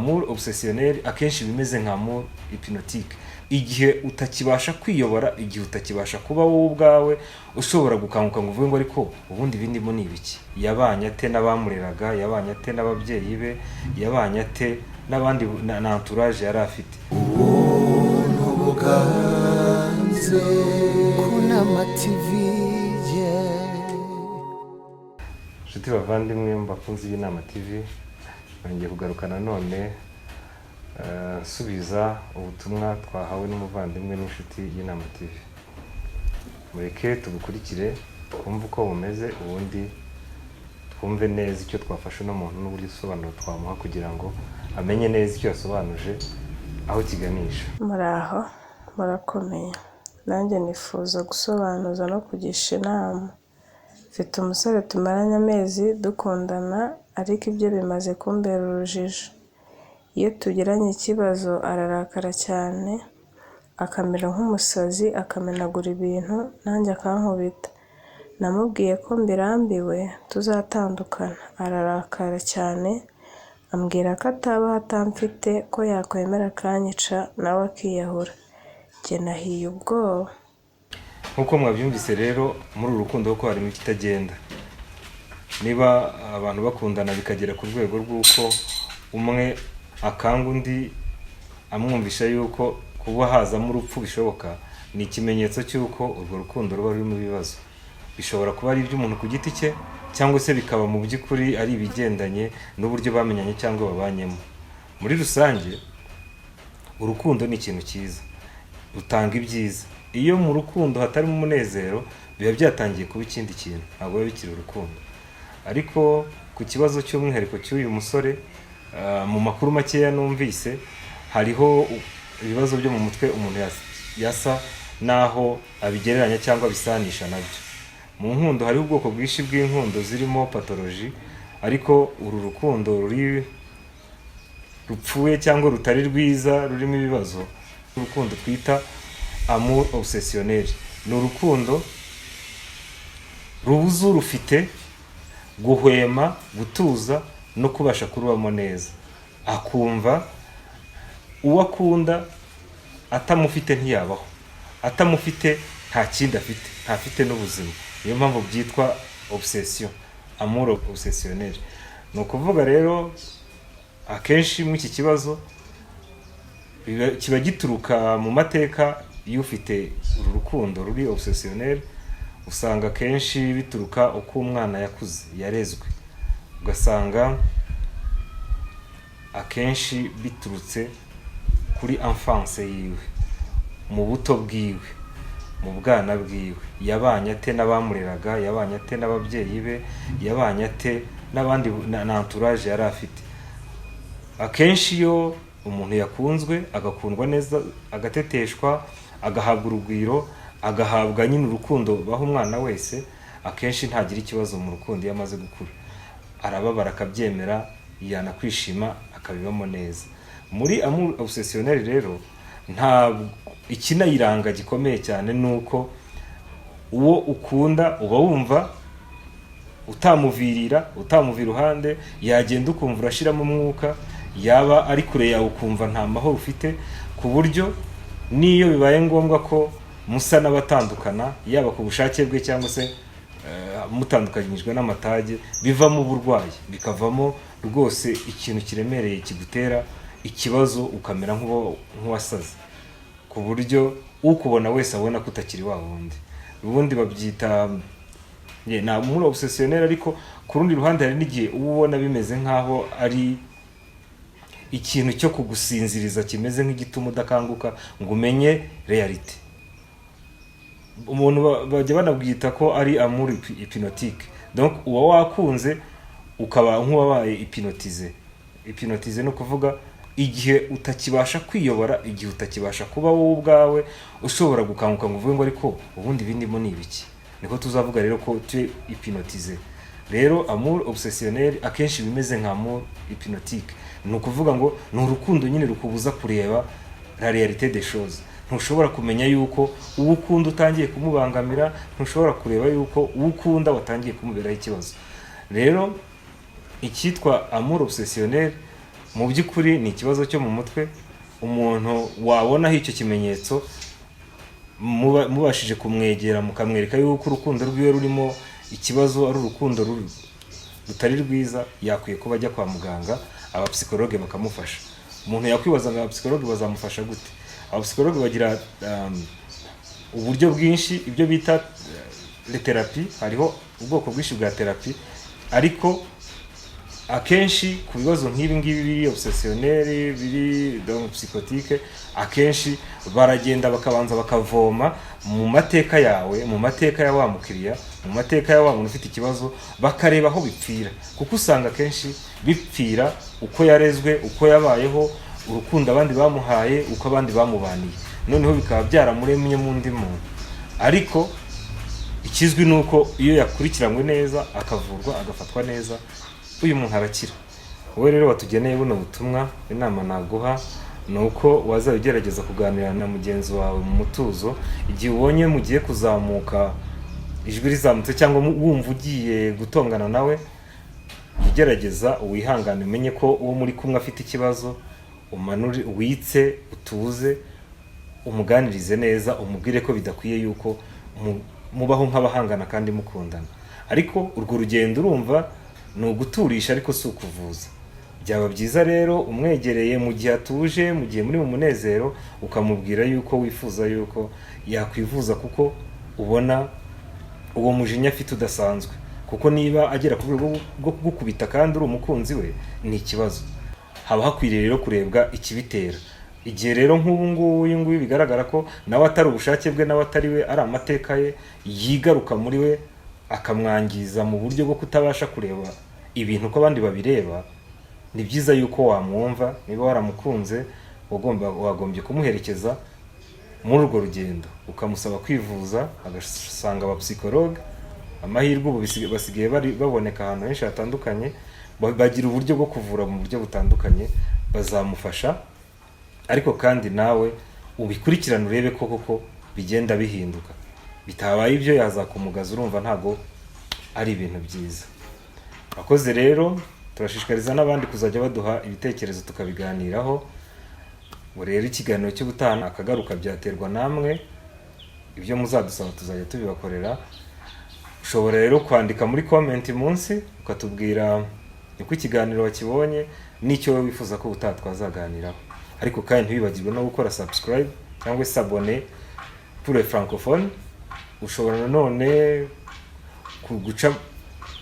amour obsessionnel akenshi bimeze nka amour hypnotique, igihe utakibasha kwiyobora, igihe utakibasha kuba wowe ubwawe, ushobora gukanguka ngo uvuge ngo ariko ubundi bindimo ni ibiki, yabanye ate n'abamureraga, yabanye ate n'ababyeyi be, yabanye ate n'abandi na entourage yari afite. Kunama TV. Nshuti bavandimwe mbakunzi y'Inama TV, ngiye kugaruka nanone subiza ubutumwa twahawe n'umuvandimwe n'inshuti y'Inama TV. Mureke tugukurikire twumve uko bumeze, ubundi twumve neza icyo twafashe n'umuntu n'uburyo isobanuro twamuha kugira ngo amenye neza icyo yasobanuje aho kiganisha. Muraho murakomeye, nanjye nifuza gusobanuza no kugisha inama. Mfite umusore tumaranye amezi dukundana, ariko ibyo bimaze kumbera urujijo. Iyo tugiranye ikibazo ararakara cyane, akamera nk'umusazi, akamenagura ibintu, nanjye akankubita. Namubwiye ko mbirambiwe tuzatandukana, ararakara cyane, ambwira ko ataba atamfite, ko yakwemera akanyica nawe akiyahura. Njye nahiye ubwoba. Nkuko mwabyumvise rero, muri uru rukundo ko harimo ikitagenda. Niba abantu bakundana bikagera ku rwego rw'uko umwe akanga undi amwumvisha yuko kuba hazamo urupfu bishoboka, ni ikimenyetso cy'uko urwo rukundo ruba ruri mu bibazo. Bishobora kuba ari iby'umuntu ku giti cye, cyangwa se bikaba mu by'ukuri ari ibigendanye n'uburyo bamenyanye cyangwa babanyemo. Muri rusange, urukundo ni ikintu cyiza, rutanga ibyiza. Iyo mu rukundo hatarimo umunezero, biba byatangiye kuba ikindi kintu, ntabwo biba bikiri urukundo. Ariko ku kibazo cy'umwihariko cy'uyu musore, mu makuru makeya numvise, hariho ibibazo byo mu mutwe umuntu yasa naho abigereranya cyangwa bisanisha nabyo. Mu nkundo hariho ubwoko bwinshi bw'inkundo zirimo pathology, ariko uru rukundo rupfuye cyangwa rutari rwiza rurimo ibibazo, urukundo twita amour obsessionnel. Ni urukundo rubuza urufite guhwema, gutuza no kubasha kurubamo neza. Akumva uwo akunda atamufite ntiyabaho, atamufite nta kindi afite, ntafite n'ubuzima. Niyo mpamvu byitwa obsession, amour obsessionnel. Ni ukuvuga rero akenshi mu iki kibazo kiba gituruka mu mateka y'ufite uru rukundo ruri obsessionnel. Usanga akenshi bituruka uko umwana yakuze, yarezwe. Ugasanga akenshi biturutse kuri enfance yiwe, mu buto bwiwe, mu bwana bwiwe. Yabanye ate n'abamureraga, yabanye ate n'ababyeyi be, yabanye ate n'abandi na entourage yari afite. Akenshi iyo umuntu yakunzwe, agakundwa neza, agateteshwa, agahabwa urugwiro, agahabwa nyine urukundo baho umwana wese, akenshi ntagira ikibazo mu rukundo iyo amaze gukura. Arababara akabyemera, yanakwishima akabibamo neza. Muri amour obsessionnel rero, nta ikinayiranga gikomeye cyane nuko uwo ukunda uba wumva utamuvira uruhande, yagenda ukumva urashiramo umwuka, yaba ari kure yawe ukumva nta mahoro ufite, ku buryo niyo bibaye ngombwa ko musa n'abatandukana, yaba ku bushake bwe cyangwa se mutandukanyijwe n'amatage, bivamo uburwayi, bikavamo rwose ikintu kiremereye kigutera ikibazo, ukamera nk'uwasaze, ku buryo ukubona wese abona ko utakiri wa wundi. Ubundi babyita na amour obsessionnel, ariko ku rundi ruhande hari n'igihe ubona bimeze nkaho ari ikintu cyo kugusinziriza, kimeze nk'igituma udakanguka ngo umenye reality. Umuntu bajya banabwita ko ari amour hypnotique. Donc uwa wakunze ukaba nk'uwabaye hypnotize. Hypnotize no kuvuga igihe utakibasha kwiyobora, igihe utakibasha kuba wowe ubwawe, ushobora gukanguka ngo uvuge ngo ariko ubundi bindimo ni ibiki. Niko tuzavuga rero ko tu hypnotize. Rero amour obsessionnel akenshi bimeze nka amour hypnotique. Ni ukuvuga ngo ni urukundo nyine rukubuza kureba la réalité des choses. Ntushobora kumenya yuko uwo ukunda utangiye kumubangamira, ntushobora kureba yuko uwo ukunda watangiye kumuberaho ikibazo. Rero icyitwa amour obsessionnel mu by'ukuri ni ikibazo cyo mu mutwe. Umuntu wabonaho icyo kimenyetso mubashije kumwegera mukamwereka yuko urukundo rwiwe rurimo ikibazo, ari urukundo rutari rwiza, yakwiye kuba ajya kwa muganga, abapsikologe bakamufasha. Umuntu yakwibaza ngo abapsikologe bazamufasha gute? Abapsikologe bagira uburyo bwinshi, ibyo bita therapy. Hariho ubwoko bwinshi bwa therapy, ariko akenshi ku bibazo nk'ibi ngibi biri obsessionnel, biri donc psychotique, akenshi baragenda bakabanza bakavoma mu mateka yawe, mu mateka ya wa mukiriya, mu mateka ya wa muntu ufite ikibazo, bakareba aho bipfira. Kuko usanga akenshi bipfira uko yarezwe, uko yabayeho, urukundo abandi bamuhaye, uko abandi bamubaniye, noneho bikaba byaramuremye mu ndi muntu. Ariko ikizwi nuko iyo yakurikiranywe neza, akavurwa, agafatwa neza, uyu muntu arakira. Wowe rero watugeneye buno butumwa, inama naguha nuko wazagerageza kuganira na mugenzi wawe mu mutuzo. Igihe ubonye mugiye kuzamuka, ijwi rizamutse cyangwa wumva ugiye gutongana nawe, ugerageza wihangane, umenye ko uwo muri kumwe afite ikibazo, umanure, witse, utuze, umuganirize neza, umubwire ko bidakwiye yuko mubaho nk'abahangana kandi mukundana. Ariko urwo rugendo urumva ni uguturisha, ariko si ukuvuza. Byaba byiza rero umwegereye mu gihe atuje, mu gihe muri mu munezero, ukamubwira yuko wifuza yuko yakwivuza, kuko ubona uwo mujinya afite udasanzwe. Kuko niba agera ku rwego rwo kugukubita kandi uri umukunzi we, ni ikibazo. Haba hakwiriye rero kurebwa ikibitera. Igihe rero nk'ubu ngubu uyu nguyu bigaragara ko nawe atari ubushake bwe, nawe atari we, ari amateka ye yigaruka muri we, akamwangiza mu buryo bwo kutabasha kureba ibintu ko abandi babireba, ni byiza yuko wamwumva. Niba waramukunze, wagombye kumuherekeza muri urwo rugendo, ukamusaba kwivuza, agasanga abapsikologe. Amahirwe ubu basigaye baboneka ahantu henshi hatandukanye, bagira uburyo bwo kuvura mu buryo butandukanye, bazamufasha. Ariko kandi nawe ubikurikirane, urebe ko koko bigenda bihinduka. Bitabaye ibyo yazakumugaza, urumva ntago ari ibintu byiza. Akoze rero, turashishikariza n'abandi kuzajya baduha ibitekerezo tukabiganiraho. Ngo rero ikiganiro cyo gutana akagaruka byaterwa namwe, ibyo muzadusaba tuzajya tubibakorera. Ushobora rero kwandika muri comment munsi, ukatubwira uko ikiganiro wakibonye n'icyo wowe wifuza ko twazaganiraho. Ariko kandi ntibibagirwe no gukora subscribe cyangwa s'abonner pour les francophones. Ushobora nanone kuguca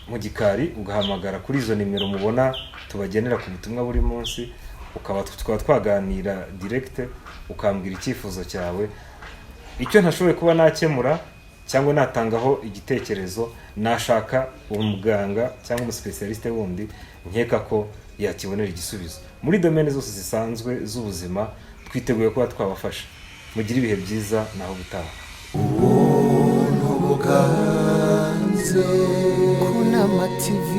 mu gikari ugahamagara kuri izo nimero mubona tubagenera ku butumwa buri munsi, ukaba twaganira direct, ukambwira icyifuzo cyawe, icyo ntashoboye kuba nakemura cyangwa natangaho igitekerezo, nashaka umuganga cyangwa umuspecialiste wundi nkeka ko yakibonera igisubizo. Muri domaine zose zisanzwe z'ubuzima twiteguye kuba twabafasha. Mugira ibihe byiza, naho gutaha. Ubuntu buganze Kunama TV.